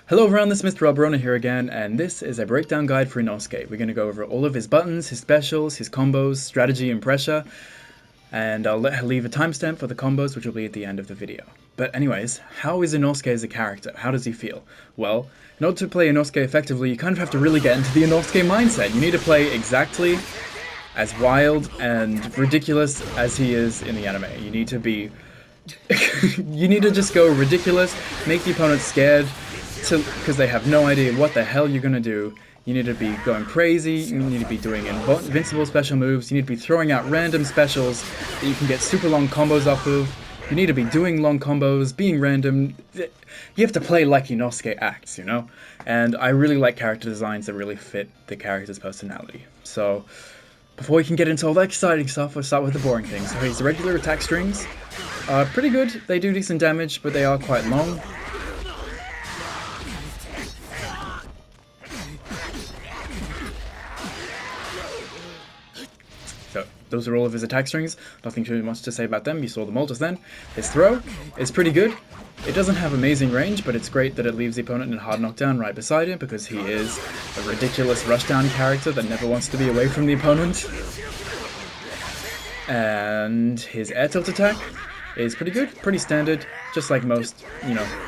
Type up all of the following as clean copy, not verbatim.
Hello everyone, this is Mr. Alberona here again, and this is a breakdown guide for Inosuke. We're going to go over all of his buttons, his specials, his combos, strategy and pressure, and I'll leave a timestamp for the combos, which will be at the end of the video. But anyways, how is Inosuke as a character? How does he feel? Well, in order to play Inosuke effectively, you kind of have to really get into the Inosuke mindset. You need to play exactly as wild and ridiculous as he is in the anime. You need to be... you need to just go ridiculous, make the opponent scared, because they have no idea what the hell you're gonna do. You need to be going crazy, you need to be doing invincible special moves, you need to be throwing out random specials that you can get super long combos off of. You need to be doing long combos, being random. You have to play like Inosuke acts, you know? And I really like character designs that really fit the character's personality. So, before we can get into all that exciting stuff, let's start with the boring things. So his regular attack strings are pretty good. They do decent damage, but they are quite long. So, those are all of his attack strings. Nothing too much to say about them, you saw them all just then. His throw is pretty good. It doesn't have amazing range, but it's great that it leaves the opponent in a hard knockdown right beside him, because he is a ridiculous rushdown character that never wants to be away from the opponent. And his air tilt attack is pretty good, pretty standard, just like most,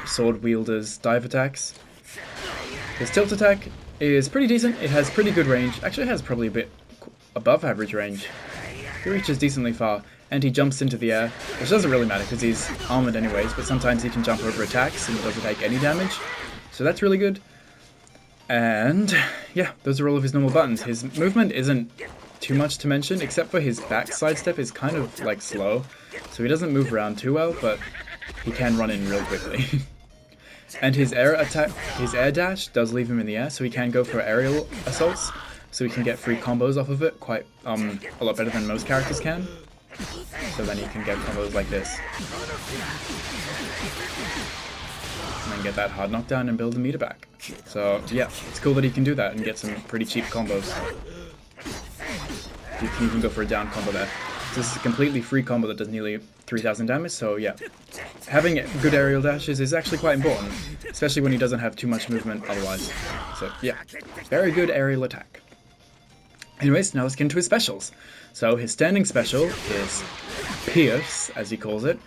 sword wielders' dive attacks. His tilt attack is pretty decent, it has pretty good range, actually it has probably a bit above average range. He reaches decently far, and he jumps into the air, which doesn't really matter because he's armored anyways, but sometimes he can jump over attacks and doesn't take any damage, so that's really good. And yeah, those are all of his normal buttons. His movement isn't too much to mention, except for his back sidestep is kind of like slow, so he doesn't move around too well, but he can run in real quickly. And his air dash does leave him in the air, so he can go for aerial assaults, so he can get free combos off of it, quite a lot better than most characters can. So then he can get combos like this. And then get that hard knockdown and build the meter back. So yeah, it's cool that he can do that and get some pretty cheap combos. You can even go for a down combo there. So this is a completely free combo that does nearly 3,000 damage, so yeah. Having good aerial dashes is actually quite important, especially when he doesn't have too much movement otherwise. So yeah, very good aerial attack. Anyways, now let's get into his specials. So his standing special, his Pierce, as he calls it,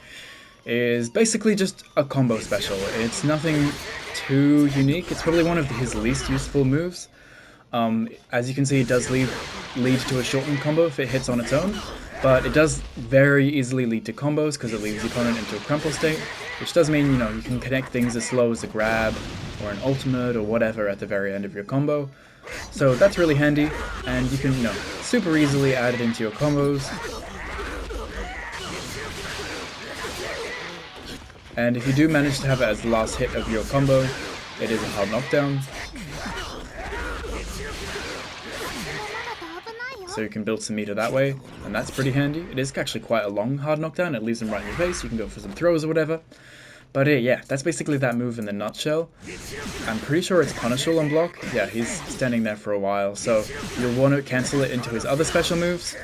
is basically just a combo special. It's nothing too unique. It's probably one of his least useful moves. As you can see, it does lead to a shortened combo if it hits on its own, but it does very easily lead to combos because it leaves the opponent into a crumple state, which does mean, you can connect things as slow as a grab or an ultimate or whatever at the very end of your combo. So that's really handy, and you can, super easily add it into your combos. And if you do manage to have it as the last hit of your combo, it is a hard knockdown. So you can build some meter that way, and that's pretty handy. It is actually quite a long hard knockdown, it leaves them right in your face, you can go for some throws or whatever. But yeah, that's basically that move in the nutshell. I'm pretty sure it's punishable on block. Yeah, he's standing there for a while, so you'll want to cancel it into his other special moves,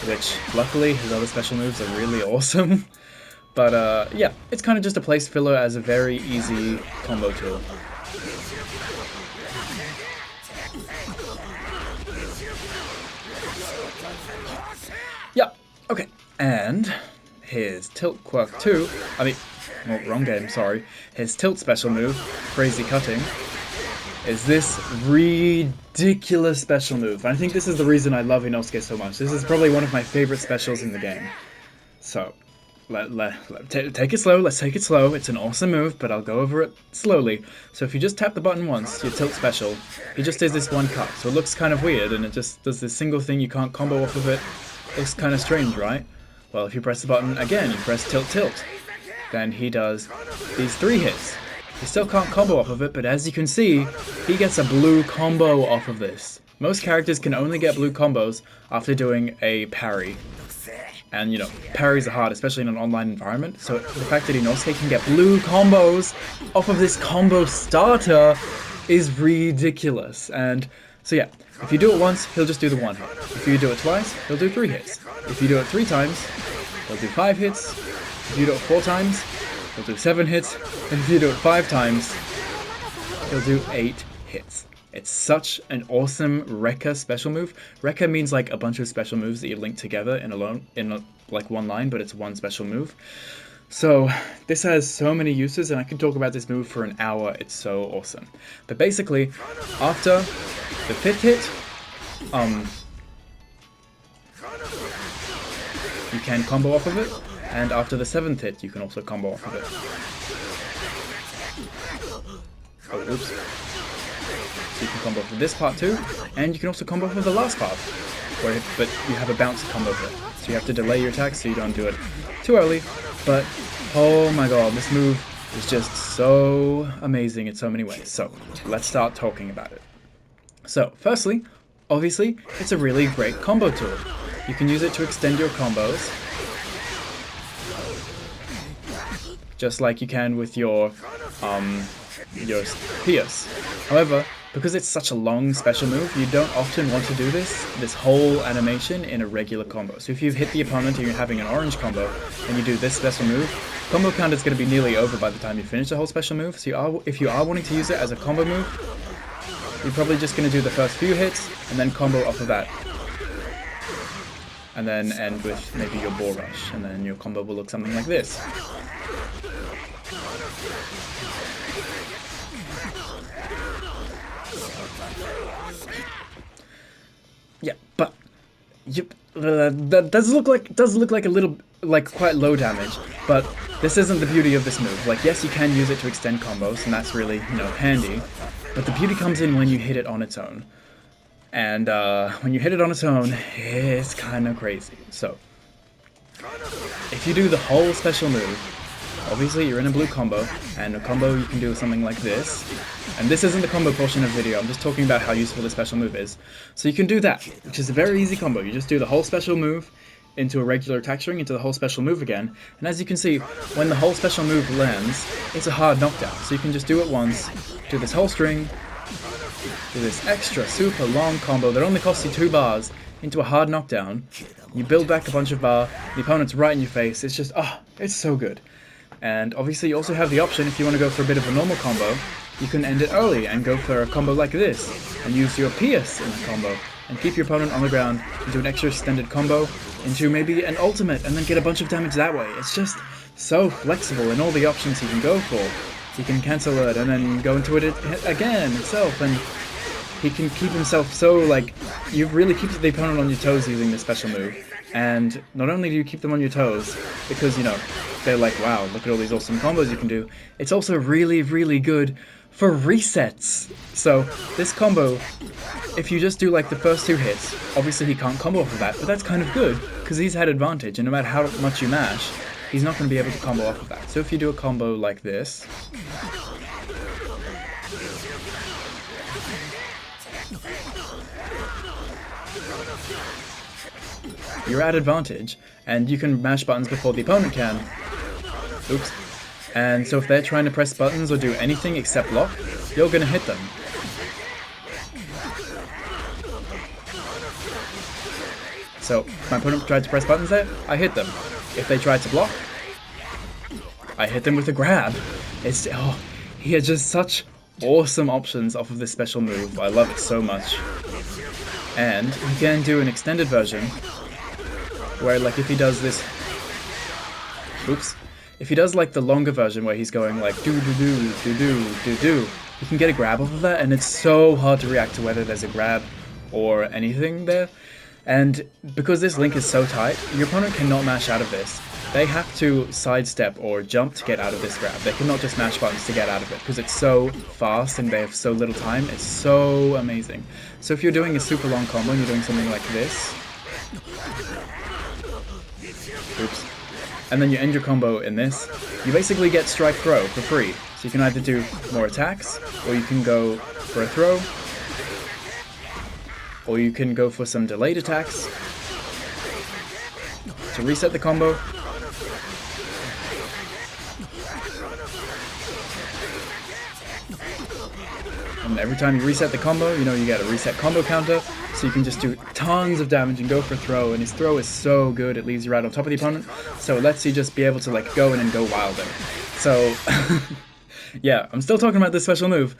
which, luckily, his other special moves are really awesome. But yeah, it's kind of just a place filler as a very easy combo tool. Yeah, okay, and his tilt quirk 2, well, wrong game, sorry. His tilt special move, Crazy Cutting, is this ridiculous special move. I think this is the reason I love Inosuke so much. This is probably one of my favorite specials in the game. So, take it slow, let's take it slow. It's an awesome move, but I'll go over it slowly. So if you just tap the button once, your tilt special, he just does this one cut. So it looks kind of weird, and it just does this single thing, you can't combo off of it. Looks kind of strange, right? Well, if you press the button again, you press tilt tilt. Then he does these 3 hits. He still can't combo off of it, but as you can see, he gets a blue combo off of this. Most characters can only get blue combos after doing a parry. And, parries are hard, especially in an online environment, so the fact that Inosuke can get blue combos off of this combo starter is ridiculous. And so yeah, if you do it once, he'll just do the 1 hit. If you do it twice, he'll do 3 hits. If you do it 3 times, he'll do 5 hits. If you do it 4 times, he'll do 7 hits. And if you do it 5 times, he'll do 8 hits. It's such an awesome Rekka special move. Rekka means like a bunch of special moves that you link together in like one line, but it's one special move. So this has so many uses, and I could talk about this move for an hour. It's so awesome. But basically, after the 5th hit, you can combo off of it, and after the 7th hit, you can also combo off of it. Oh, oops. So you can combo off of this part too, and you can also combo off of the last part, but you have a bounce combo here. So you have to delay your attack so you don't do it too early, but oh my god, this move is just so amazing in so many ways. So let's start talking about it. So firstly, obviously, it's a really great combo tool. You can use it to extend your combos, just like you can with your Pierce. However, because it's such a long special move, you don't often want to do this whole animation in a regular combo. So if you've hit the opponent and you're having an orange combo, and you do this special move, combo count is going to be nearly over by the time you finish the whole special move. So if you are wanting to use it as a combo move, you're probably just going to do the first few hits, and then combo off of that. And then end with maybe your Ball Rush, and then your combo will look something like this. Yeah, but that does look like a little, like, quite low damage, but this isn't the beauty of this move. Like, yes, you can use it to extend combos, and that's really, handy, but the beauty comes in when you hit it on its own. And when you hit it on its own, it's kind of crazy. So, if you do the whole special move, obviously you're in a blue combo, and a combo you can do something like this. And this isn't the combo portion of the video, I'm just talking about how useful the special move is. So you can do that, which is a very easy combo. You just do the whole special move into a regular attack string, into the whole special move again. And as you can see, when the whole special move lands, it's a hard knockdown. So you can just do it once, do this whole string, do this extra super long combo that only costs you 2 bars into a hard knockdown. You build back a bunch of bar, the opponent's right in your face. It's just, it's so good. And obviously you also have the option, if you want to go for a bit of a normal combo, you can end it early and go for a combo like this, and use your Pierce in the combo, and keep your opponent on the ground, and do an extra extended combo into maybe an ultimate, and then get a bunch of damage that way. It's just so flexible in all the options you can go for. He can cancel it, and then go into it again itself, and he can keep himself so, like, you really keep the opponent on your toes using this special move. And not only do you keep them on your toes, because, they're like, wow, look at all these awesome combos you can do, it's also really, really good for resets. So, this combo, if you just do, like, the first 2 hits, obviously he can't combo off of that, but that's kind of good, because he's had advantage, and no matter how much you mash, he's not going to be able to combo off of that. So if you do a combo like this, you're at advantage, and you can mash buttons before the opponent can. Oops. And so if they're trying to press buttons or do anything except block, you're gonna hit them. So, my opponent tried to press buttons there, I hit them. If they tried to block, I hit them with a grab. He has just such awesome options off of this special move. I love it so much. And he can do an extended version, where, like, if he does this, if he does, like, the longer version where he's going, like, do-do-do, he can get a grab off of that, and it's so hard to react to whether there's a grab or anything there. And because this link is so tight, your opponent cannot mash out of this. They have to sidestep or jump to get out of this grab. They cannot just mash buttons to get out of it, because it's so fast and they have so little time. It's so amazing. So if you're doing a super long combo and you're doing something like this, and then you end your combo in this, you basically get strike throw for free. So you can either do more attacks, or you can go for a throw, or you can go for some delayed attacks to reset the combo. And every time you reset the combo, you get a reset combo counter, so you can just do tons of damage and go for throw, and his throw is so good, it leaves you right on top of the opponent, so it lets you just be able to, go in and go wild in. So, yeah, I'm still talking about this special move.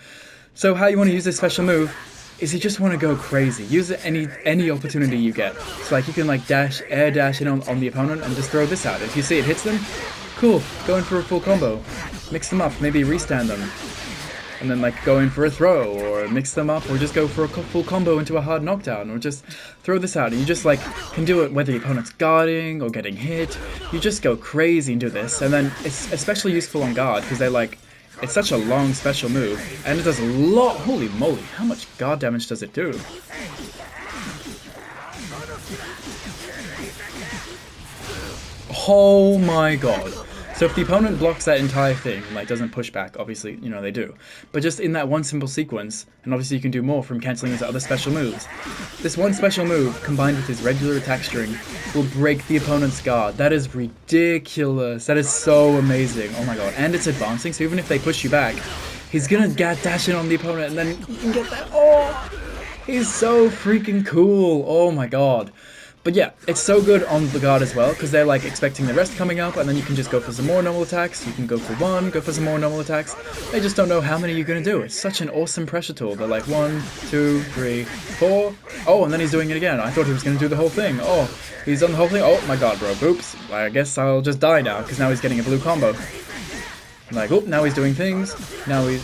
So how you want to use this special move is you just want to go crazy. Use it any opportunity you get. So like you can like air dash in on the opponent and just throw this out. If you see it hits them, cool, go in for a full combo. Mix them up, maybe restand them. And then like go in for a throw, or mix them up, or just go for a full combo into a hard knockdown, or just throw this out. And you just like can do it whether the opponent's guarding or getting hit. You just go crazy and do this, and then it's especially useful on guard because they're like, it's such a long special move, and it does a lot. Holy moly, how much guard damage does it do? Oh my god. So if the opponent blocks that entire thing, like doesn't push back, obviously, you know, they do. But just in that one simple sequence, and obviously you can do more from cancelling his other special moves, this one special move, combined with his regular attack string, will break the opponent's guard. That is ridiculous. That is so amazing. Oh my god. And it's advancing, so even if they push you back, he's gonna dash in on the opponent, and then you can get that. Oh! He's so freaking cool. Oh my god. But yeah, it's so good on the guard as well, because they're like expecting the rest coming up, and then you can just go for some more normal attacks, you can go for one, go for some more normal attacks. They just don't know how many you're going to do. It's such an awesome pressure tool. They're like 1, 2, 3, 4. Oh, and then he's doing it again. I thought he was going to do the whole thing. Oh, he's done the whole thing. Oh my god, bro. Oops. I guess I'll just die now, because now he's getting a blue combo. I'm like, oh, now he's doing things. Now he's...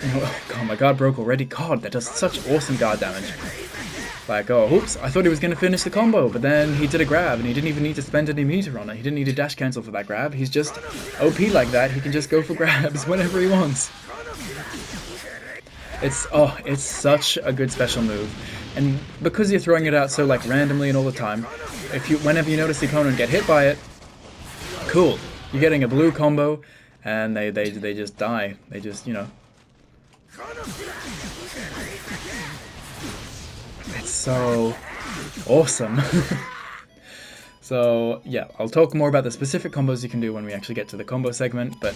Oh my god, broke already. God, that does such awesome guard damage. Like, oh, oops, I thought he was going to finish the combo, but then he did a grab, and he didn't even need to spend any meter on it. He didn't need to dash cancel for that grab. He's just OP like that. He can just go for grabs whenever he wants. It's such a good special move. And because you're throwing it out so, like, randomly and all the time, whenever you notice the opponent get hit by it, cool. You're getting a blue combo, and they just die. They just, you know... It's so awesome. So yeah, I'll talk more about the specific combos you can do when we actually get to the combo segment, but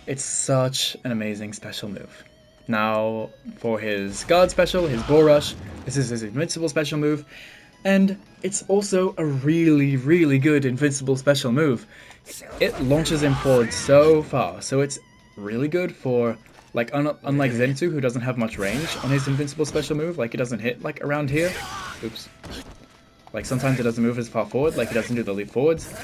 it's such an amazing special move. Now, for his guard special, his Bull Rush, this is his invincible special move, and it's also a really, really good invincible special move. It launches him forward so far, so it's really good for... Like, unlike Zenitsu, who doesn't have much range on his invincible special move, like, it doesn't hit, like, around here. Oops. Like, sometimes it doesn't move as far forward, like, it doesn't do the leap forwards.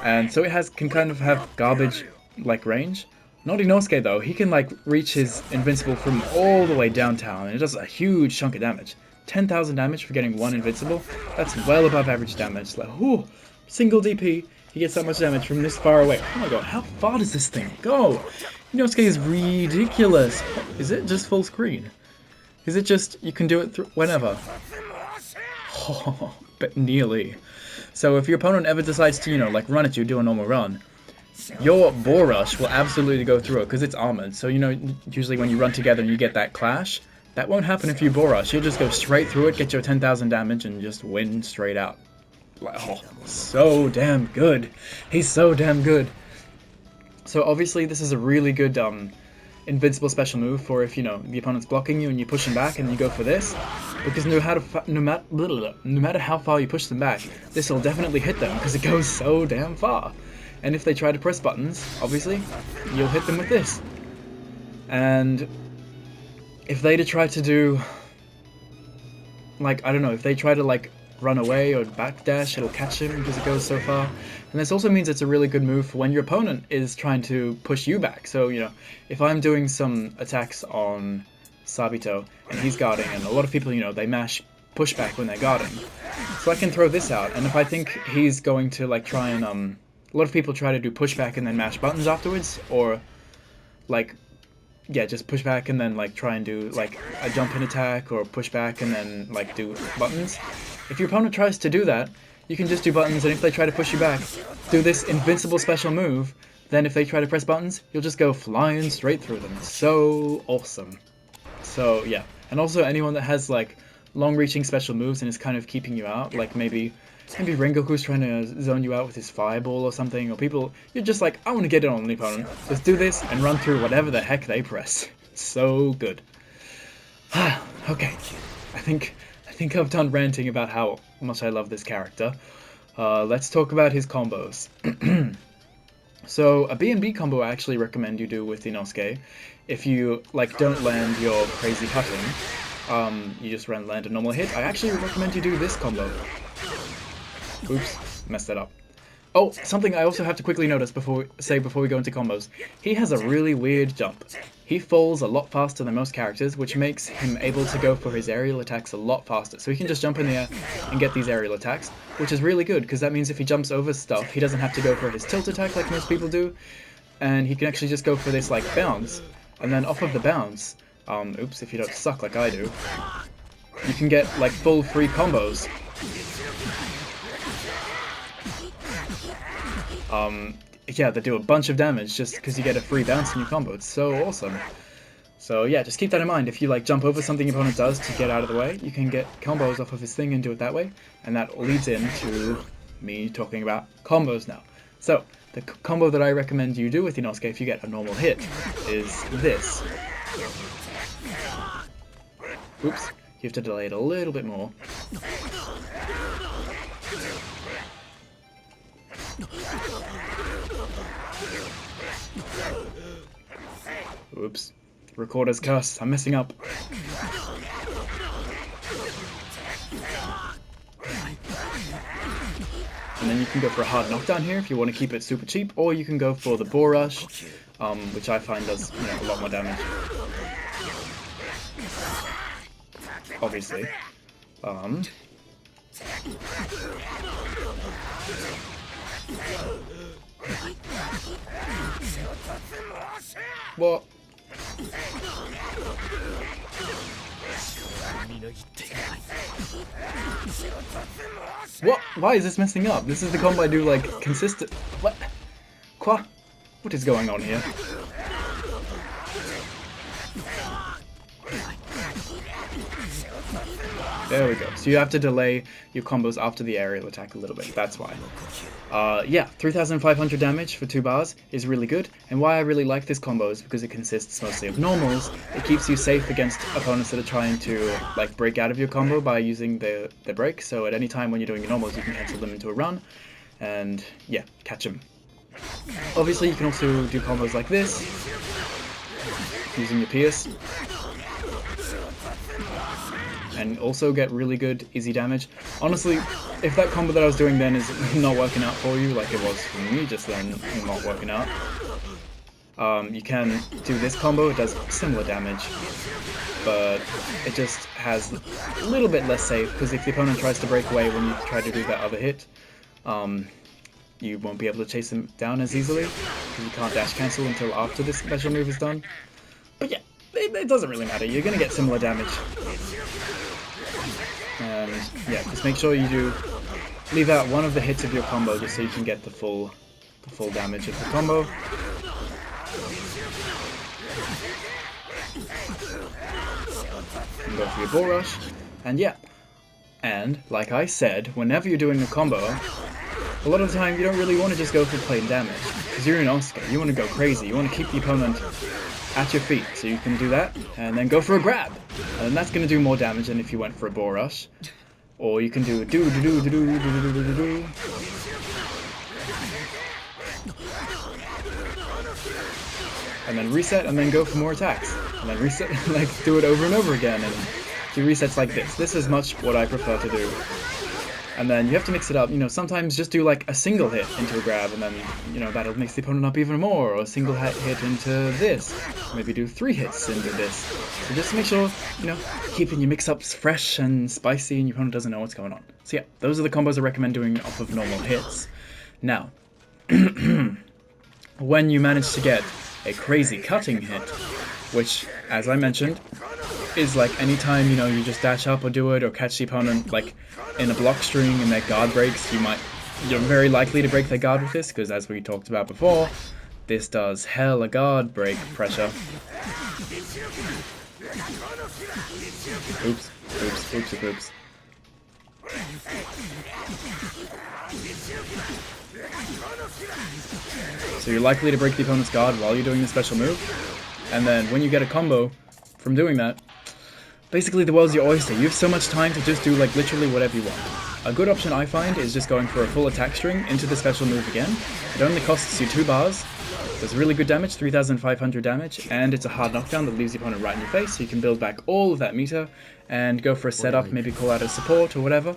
And so it can kind of have garbage, like, range. Not Inosuke, though. He can, like, reach his invincible from all the way downtown, and it does a huge chunk of damage. 10,000 damage for getting one invincible. That's well above average damage. Like, whew, single DP, he gets that much damage from this far away. Oh my god, how far does this thing go? Inosuke is ridiculous. Is it just full screen? Is it just you can do it whenever? Oh, but nearly. So if your opponent ever decides to, you know, like run at you, do a normal run, your Bull Rush will absolutely go through it because it's armored. So, you know, usually when you run together and you get that clash, that won't happen if you Bull Rush. You'll just go straight through it, get your 10,000 damage, and just win straight out. Oh, so damn good. He's so damn good. So obviously this is a really good invincible special move for if, you know, the opponent's blocking you and you push them back and you go for this. Because no matter how far you push them back, this will definitely hit them because it goes so damn far. And if they try to press buttons, obviously, you'll hit them with this. And if they try to do, like, I don't know, if they try to, like, run away or backdash, it'll catch him because it goes so far. And this also means it's a really good move for when your opponent is trying to push you back. So, you know, if I'm doing some attacks on Sabito and he's guarding, and a lot of people, you know, they mash pushback when they're guarding. So I can throw this out, and if I think he's going to, like, try and, a lot of people try to do pushback and then mash buttons afterwards, or, like, yeah, just push back and then, like, try and do, like, a jump in attack, or push back and then, like, do buttons. If your opponent tries to do that, you can just do buttons, and if they try to push you back, do this invincible special move. Then if they try to press buttons, you'll just go flying straight through them. So awesome. So, yeah. And also anyone that has, like, long-reaching special moves and is kind of keeping you out, like maybe Rengoku's trying to zone you out with his fireball or something, or people, you're just like, I want to get it on the opponent. Just do this and run through whatever the heck they press. So good. Okay. I think I've done ranting about how much I love this character. Let's talk about his combos. So a B&B combo I actually recommend you do with Inosuke. If you like don't land your crazy cutting, you just land a normal hit. I actually recommend you do this combo. Oops, messed that up. Oh, something I also have to quickly notice before we go into combos. He has a really weird jump. He falls a lot faster than most characters, which makes him able to go for his aerial attacks a lot faster. So he can just jump in the air and get these aerial attacks, which is really good, because that means if he jumps over stuff, he doesn't have to go for his tilt attack like most people do, and he can actually just go for this, like, bounce, and then off of the bounce, oops, if you don't suck like I do, you can get, like, full free combos. Yeah, they do a bunch of damage just because you get a free bounce in your combo. It's so awesome. So yeah, just keep that in mind. If you like jump over something your opponent does to get out of the way, you can get combos off of his thing and do it that way. And that leads into me talking about combos now. So the combo that I recommend you do with Inosuke if you get a normal hit is this. Oops, you have to delay it a little bit more. Oops. Recorder's cursed. I'm messing up. And then you can go for a hard knockdown here if you want to keep it super cheap, or you can go for the Boar Rush, which I find does a lot more damage. Obviously. What? What? Why is this messing up? This is the combo I do, like, consistent. What? What is going on here? There we go. So you have to delay your combos after the aerial attack a little bit. That's why. Yeah, 3,500 damage for 2 bars is really good. And why I really like this combo is because it consists mostly of normals. It keeps you safe against opponents that are trying to like break out of your combo by using the break. So at any time when you're doing your normals, you can cancel them into a run. And yeah, catch them. Obviously, you can also do combos like this, using your Pierce. And also get really good easy damage. Honestly, if that combo that I was doing then is not working out for you, like it was for me just then, not working out, you can do this combo. It does similar damage, but it just has a little bit less safe, because if the opponent tries to break away when you try to do that other hit, you won't be able to chase them down as easily, because you can't dash cancel until after this special move is done. But yeah, it doesn't really matter. You're going to get similar damage. And yeah, just make sure you leave out one of the hits of your combo just so you can get the full damage of the combo. And go for your Bull Rush. And yeah. And like I said, whenever you're doing a combo, a lot of the time you don't really want to just go for plain damage, because you're in Inosuke. You want to go crazy. You want to keep the opponent at your feet, so you can do that, and then go for a grab, and that's going to do more damage than if you went for a Bull Rush. Or you can do do and then reset, and then go for more attacks, and then reset, like do it over and over again, and do resets like this. This is much what I prefer to do. And then you have to mix it up, sometimes just do like a single hit into a grab, and then, that'll mix the opponent up even more, or a single hit into this. Maybe do 3 hits into this. So just make sure, keeping your mix-ups fresh and spicy and your opponent doesn't know what's going on. So yeah, those are the combos I recommend doing off of normal hits. Now, when you manage to get a crazy cutting hit, which, as I mentioned, is like anytime, you just dash up or do it, or catch the opponent like in a block string and their guard breaks, you're very likely to break their guard with this, because as we talked about before, this does hella guard break pressure. Oops. So you're likely to break the opponent's guard while you're doing the special move, and then when you get a combo from doing that, basically the world's your oyster. You have so much time to just do like literally whatever you want. A good option I find is just going for a full attack string into the special move again. It only costs you 2 bars. Does really good damage, 3,500 damage, and it's a hard knockdown that leaves the opponent right in your face, so you can build back all of that meter and go for a setup, maybe call out a support or whatever.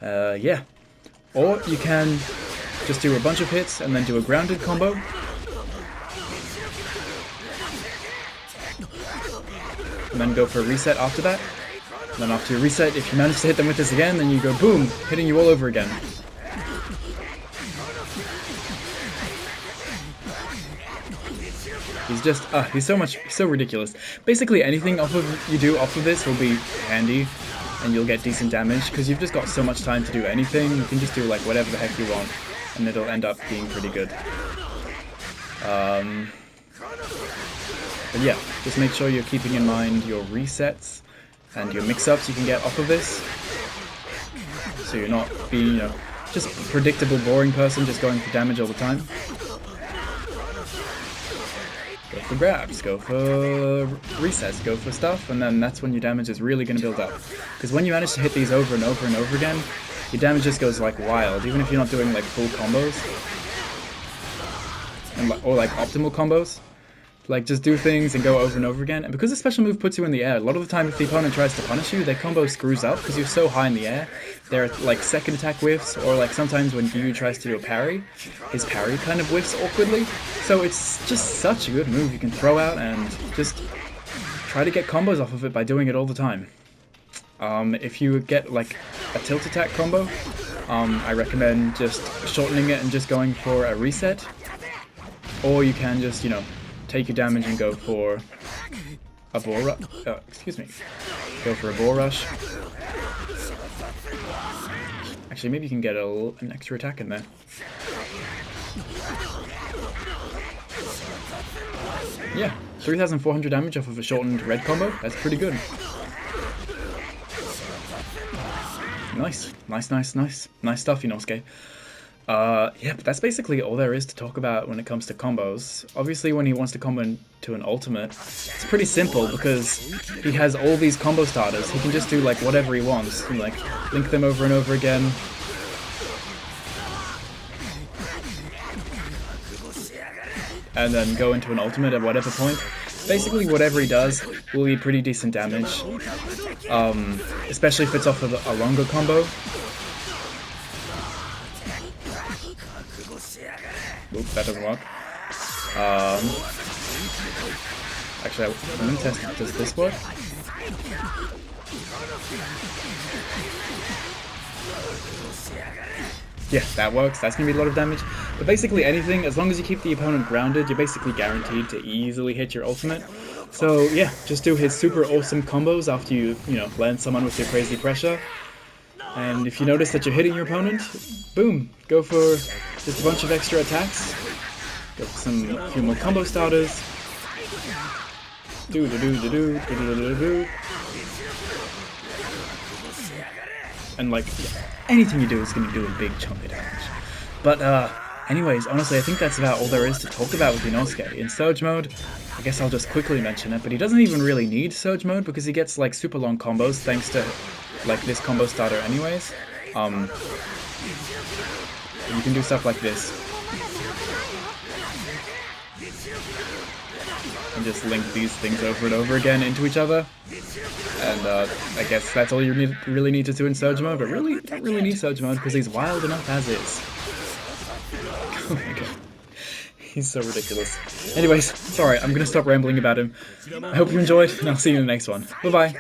Yeah. Or you can just do a bunch of hits and then do a grounded combo. And then go for a reset after that. And then after your reset, if you manage to hit them with this again, then you go boom, hitting you all over again. He's just, he's so ridiculous. Basically anything you do off of this will be handy, and you'll get decent damage, because you've just got so much time to do anything. You can just do like whatever the heck you want, and it'll end up being pretty good. But yeah, just make sure you're keeping in mind your resets and your mix-ups you can get off of this, so you're not being, you know, just a predictable, boring person just going for damage all the time. Go for grabs, go for resets, go for stuff, and then that's when your damage is really going to build up. Because when you manage to hit these over and over and over again, your damage just goes like wild, even if you're not doing like full combos, and or like optimal combos. Like, just do things and go over and over again. And because the special move puts you in the air, a lot of the time if the opponent tries to punish you, their combo screws up because you're so high in the air. There are like second attack whiffs, or like sometimes when Gyu tries to do a parry, his parry kind of whiffs awkwardly. So it's just such a good move you can throw out and just try to get combos off of it by doing it all the time. If you get like a tilt attack combo, I recommend just shortening it and just going for a reset. Or you can just, you know, take your damage and go for a ball rush. Go for a ball rush. Actually, maybe you can get an extra attack in there. Yeah, 3,400 damage off of a shortened red combo. That's pretty good. Nice stuff, Inosuke. Yeah, but that's basically all there is to talk about when it comes to combos. Obviously, when he wants to combo into an ultimate, it's pretty simple because he has all these combo starters. He can just do like whatever he wants, and, like link them over and over again. And then go into an ultimate at whatever point. Basically, whatever he does will be pretty decent damage, especially if it's off of a longer combo. Oops, that doesn't work. Actually, I'm going to test, does this work? Yeah, that works. That's going to be a lot of damage. But basically anything, as long as you keep the opponent grounded, you're basically guaranteed to easily hit your ultimate. So yeah, just do his super awesome combos after you land someone with your crazy pressure. And if you notice that you're hitting your opponent, boom, go for just a bunch of extra attacks. Go for a few more combo starters. And like, anything you do is going to do a big chunk of damage. But anyways, honestly, I think that's about all there is to talk about with Inosuke. In Surge mode, I guess I'll just quickly mention it, but he doesn't even really need Surge mode because he gets like super long combos thanks to like this combo starter anyways. You can do stuff like this. And just link these things over and over again into each other. And I guess that's all you really need to do in Surge mode, but really, you don't really need Surge mode because he's wild enough as is. Oh my god. He's so ridiculous. Anyways, sorry, I'm gonna stop rambling about him. I hope you enjoyed, and I'll see you in the next one. Bye-bye.